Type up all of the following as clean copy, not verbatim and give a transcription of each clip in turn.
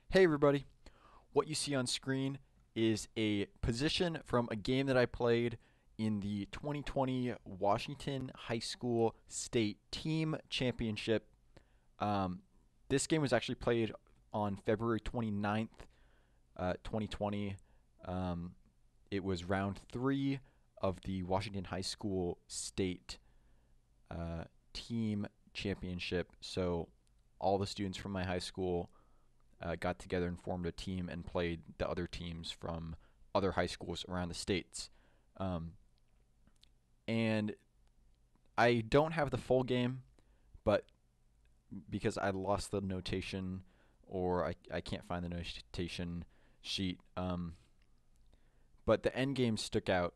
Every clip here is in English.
Hey everybody, what you see on screen is a position from a game that I played in the 2020 Washington High School State Team Championship. Um, this game was actually played on February 29th, 2020. Um, it was round three of the Washington High School State Team Championship. So all the students from my high school got together and formed a team and played the other teams from other high schools around the states. Um, and I don't have the full game, but because I lost the notation or I can't find the notation sheet, but the end game stuck out,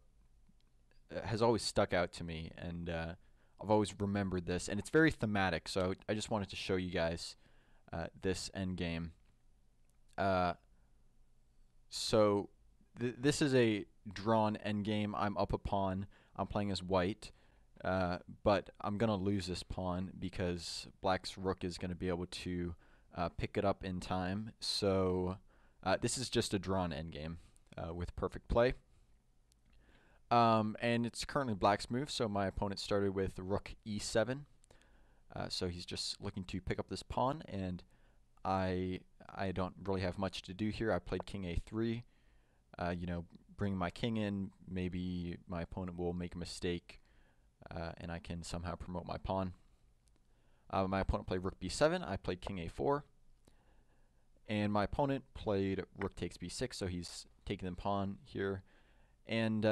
has always stuck out to me, and I've always remembered this, and it's very thematic. So I just wanted to show you guys this end game. Uh, So this is a drawn endgame. I'm up a pawn. I'm playing as white, but I'm gonna lose this pawn because black's rook is gonna be able to pick it up in time. So this is just a drawn endgame with perfect play. And it's currently black's move. So my opponent started with rook e7. So he's just looking to pick up this pawn, and I don't really have much to do here. I played king a3. Bring my king in. Maybe my opponent will make a mistake, and I can somehow promote my pawn. My opponent played rook b7. I played king a4, and my opponent played rook takes b6. So he's taking the pawn here, and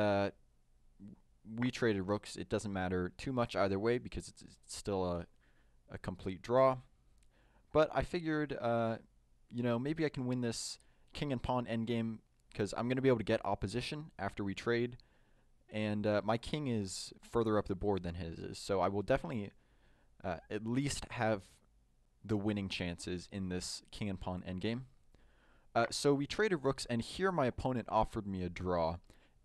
we traded rooks. It doesn't matter too much either way because it's still a complete draw. But I figured, maybe I can win this king and pawn endgame because I'm going to be able to get opposition after we trade, and my king is further up the board than his is, so I will definitely at least have the winning chances in this king and pawn endgame. So we traded rooks, and here my opponent offered me a draw,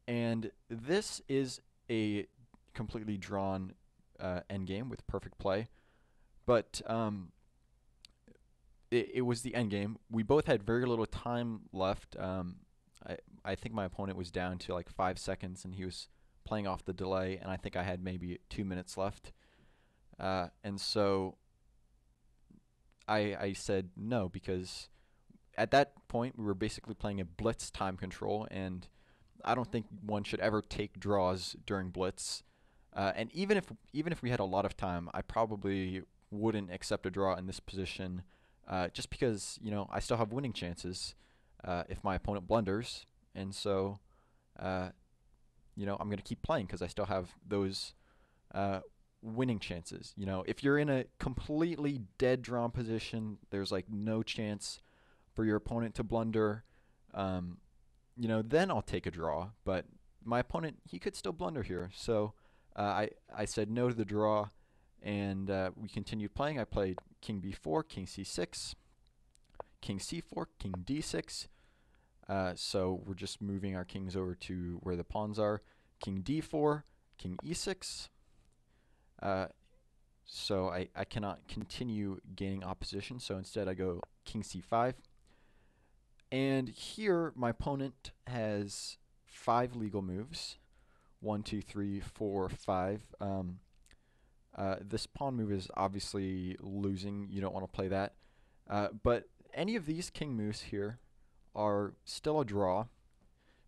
and this is a completely drawn endgame with perfect play, but it was the end game. We both had very little time left. I think my opponent was down to like 5 seconds, and he was playing off the delay, and I think I had maybe 2 minutes left. And so I said no because at that point we were basically playing a blitz time control, and I don't think one should ever take draws during blitz. And even if we had a lot of time, I probably wouldn't accept a draw in this position, just because I still have winning chances if my opponent blunders, and so uh, I'm going to keep playing because I still have those uh, winning chances. If you're in a completely dead drawn position, there's like no chance for your opponent to blunder. Um, then I'll take a draw. But my opponent, he could still blunder here. So I said no to the draw, and we continued playing. I played king b4, king c6, king c4, king d6. So we're just moving our kings over to where the pawns are. King d4, king e6. Uh, so I cannot continue gaining opposition. So instead I go king c5. And here my opponent has five legal moves. One, two, three, four, five. This pawn move is obviously losing. You don't want to play that. But any of these king moves here are still a draw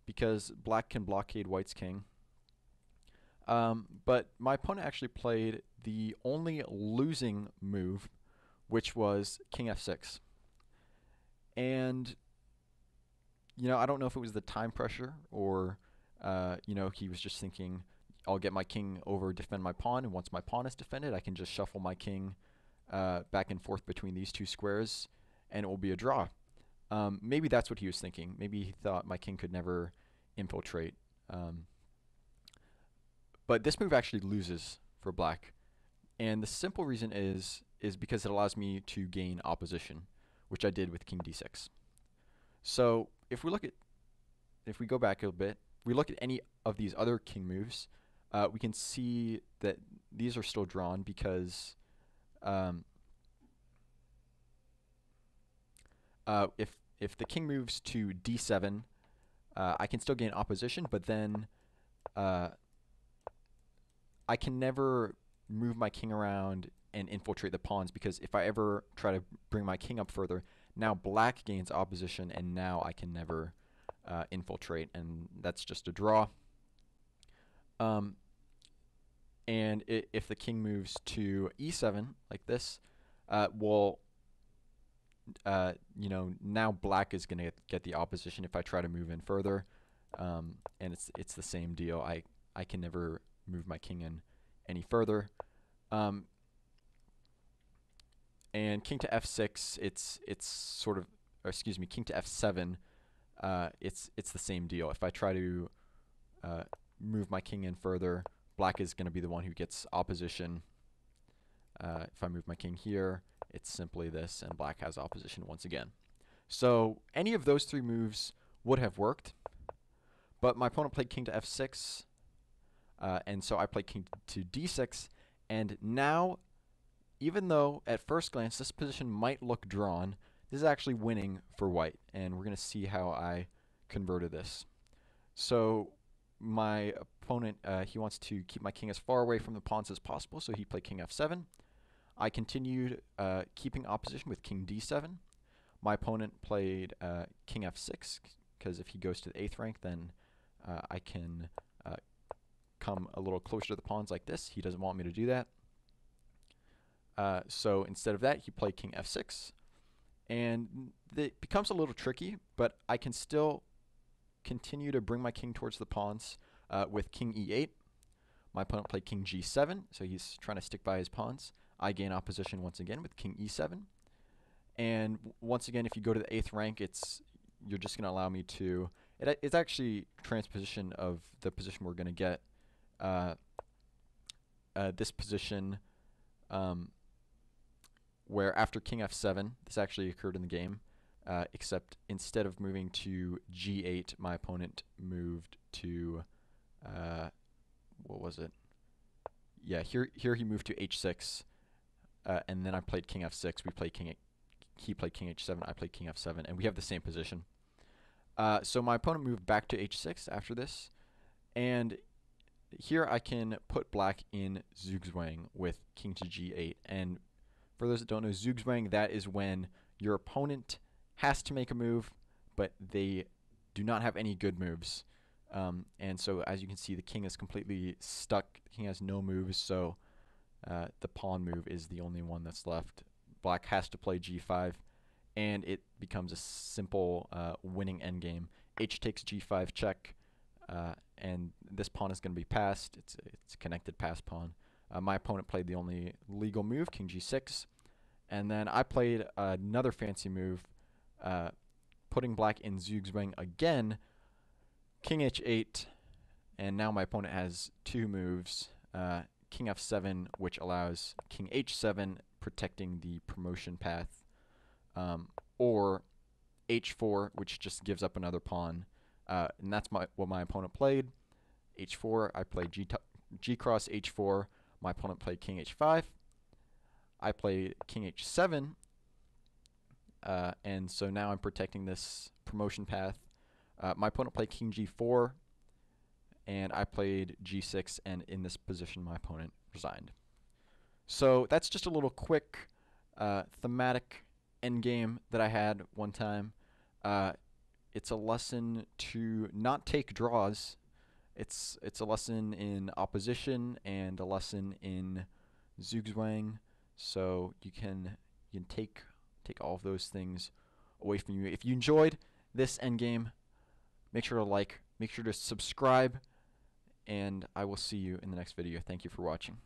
because black can blockade white's king. But my opponent actually played the only losing move, which was king f6. And I don't know if it was the time pressure or he was just thinking, I'll get my king over, defend my pawn, and once my pawn is defended, I can just shuffle my king back and forth between these two squares, and it will be a draw. Maybe that's what he was thinking. Maybe he thought my king could never infiltrate. But this move actually loses for black, and the simple reason is because it allows me to gain opposition, which I did with king d6. So if we go back a bit, we look at any of these other king moves, we can see that these are still drawn because um, if if the king moves to d7, I can still gain opposition, but then I can never move my king around and infiltrate the pawns, because if I ever try to bring my king up further, now black gains opposition, and now I can never infiltrate, and that's just a draw. And if the king moves to e7 like this, well, now black is going to get the opposition if I try to move in further, and it's the same deal. I can never move my king in any further. And king to f6, it's sort of, or excuse me, king to f7. It's the same deal. If I try to move my king in further, black is going to be the one who gets opposition. If I move my king here, it's simply this, and black has opposition once again. So any of those three moves would have worked, but my opponent played king to f6, and so I played king to d6, and now, even though at first glance this position might look drawn, this is actually winning for white, and we're going to see how I converted this. So my opponent, he wants to keep my king as far away from the pawns as possible, so he played king f7. I continued keeping opposition with king d7. My opponent played king f6, because if he goes to the 8th rank, then I can come a little closer to the pawns like this. He doesn't want me to do that. So instead of that, he played king f6. And it becomes a little tricky, but I can still continue to bring my king towards the pawns with king e8. My opponent played king g7, so he's trying to stick by his pawns. I gain opposition once again with king e7. And once again, if you go to the 8th rank, you're just going to allow me to... It's actually transposition of the position we're going to get. This position where after king f7, this actually occurred in the game, except instead of moving to g8, my opponent moved to... what was it? Yeah, here he moved to h6, and then I played king f6. He played king h7. I played king f7, and we have the same position. So my opponent moved back to h6 after this, and here I can put black in Zugzwang with king to g8. And for those that don't know, Zugzwang, that is when your opponent has to make a move, but they do not have any good moves. And so as you can see, the king is completely stuck. The king has no moves, so the pawn move is the only one that's left. Black has to play g5, and it becomes a simple winning endgame. H takes g5 check, and this pawn is going to be passed. It's a connected pass pawn. My opponent played the only legal move, king g6, and then I played another fancy move, putting black in Zugzwang again, king h8, and now my opponent has two moves, king f7, which allows king h7, protecting the promotion path, or h4, which just gives up another pawn, and that's what my opponent played. h4, I played g cross h4, my opponent played king h5, I played king h7, and so now I'm protecting this promotion path. My opponent played king g4, and I played g6, and in this position my opponent resigned. So that's just a little quick thematic endgame that I had one time. It's a lesson to not take draws. It's a lesson in opposition and a lesson in Zugzwang. So you can take all of those things away from you. If you enjoyed this endgame, make sure to like, make sure to subscribe, and I will see you in the next video. Thank you for watching.